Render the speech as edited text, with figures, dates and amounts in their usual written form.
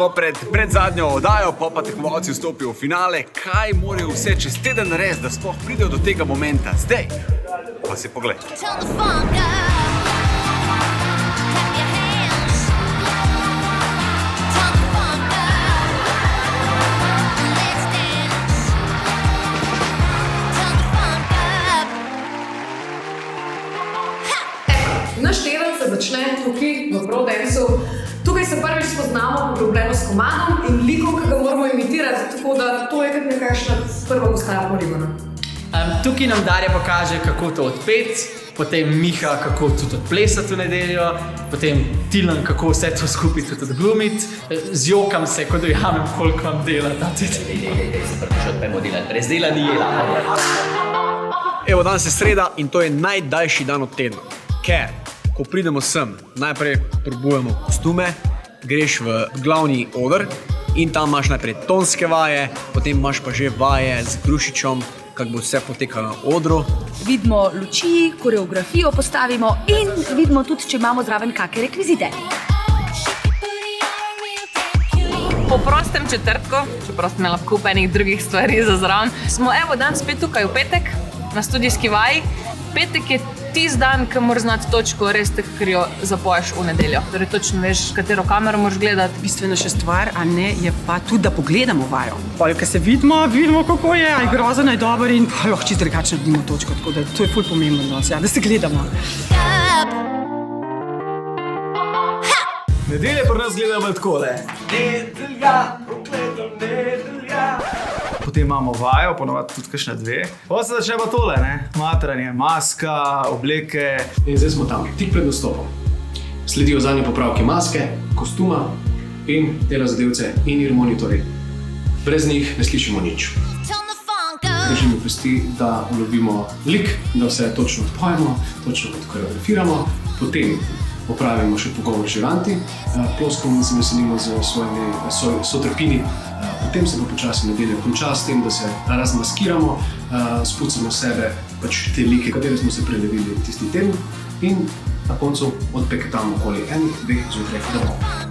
smo pred zadnjo oddajo, pa tekmovalci vstopijo v finale. Kaj morajo vse čez teden narediti, da sploh pridejo do tega momenta? Zdaj pa si pogled. Naš teden se začne tukaj v ProDancu. Tukaj se prvič spoznamo poglobljeno s komadom in likom, ki ga moramo imitirati, tako da to je kot nekakšna prva postaja Poligona. Tukaj nam Darja pokaže, kako to odpeti, potem Miha, kako tudi odplesati v nedeljo, potem Tilen, kako vse to skupaj tudi odglumiti. Zjokam se, ko dojamem, koliko vam dela ta teden. Se prvič odpemo delati, brez dela ni jela. Evo, danes je sreda in to je najdaljši dan od tedna. Ker, ko pridemo sem, najprej probujemo kostume, greš v glavni oder in tam imaš najprej tonske vaje, potem imaš pa že vaje z Grušičem, kako bo vse potekalo na odru. Vidimo luči, koreografijo postavimo in vidimo tudi, če imamo zraven kakšne rekvizite. Po prostem četrtku, čeprav sem imela kup enih drugih stvari za zraven, smo evo dan spet tukaj v petek na studijski vaji. Petek je tisti dan, ki moraš znati točko res tako, ker jo zapoješ v nedeljo. Torej točno veš, katero kamero moraš gledati. Bistveno še stvar, a ne, je pa tudi, da pogledamo vajo. Pa, ko se vidimo, kako je, aj grozen, aj dober in pa lahko čisto drugače naredimo točko, tako da to je ful pomembno, ja, da se gledamo. Nedelje pri nas gledamo takole. Nedelja, prokleto nedelja. Potem imamo vajo, ponovadi tudi kakšne dve. Potem se začne pa tole, ne? Matranje, maska, obleke. In zdaj smo tam, tik pred nastopom. Sledijo zadnje popravke maske, kostuma in zadevce in monitorji. Brez njih ne slišimo nič. Držimo pesti, da ulovimo lik, da vse točno odpojemo, točno koreografiramo, potem opravimo še pogovor z žiranti, ploskamo in se veselimo z svojimi sotrpini. Potem se pa počasi nedelja konča s tem, da se razmaskiramo, spucamo sebe te like, katere smo se prelevili tisti teden in na koncu odpeketamo okoli 1-2 zjutraj domov.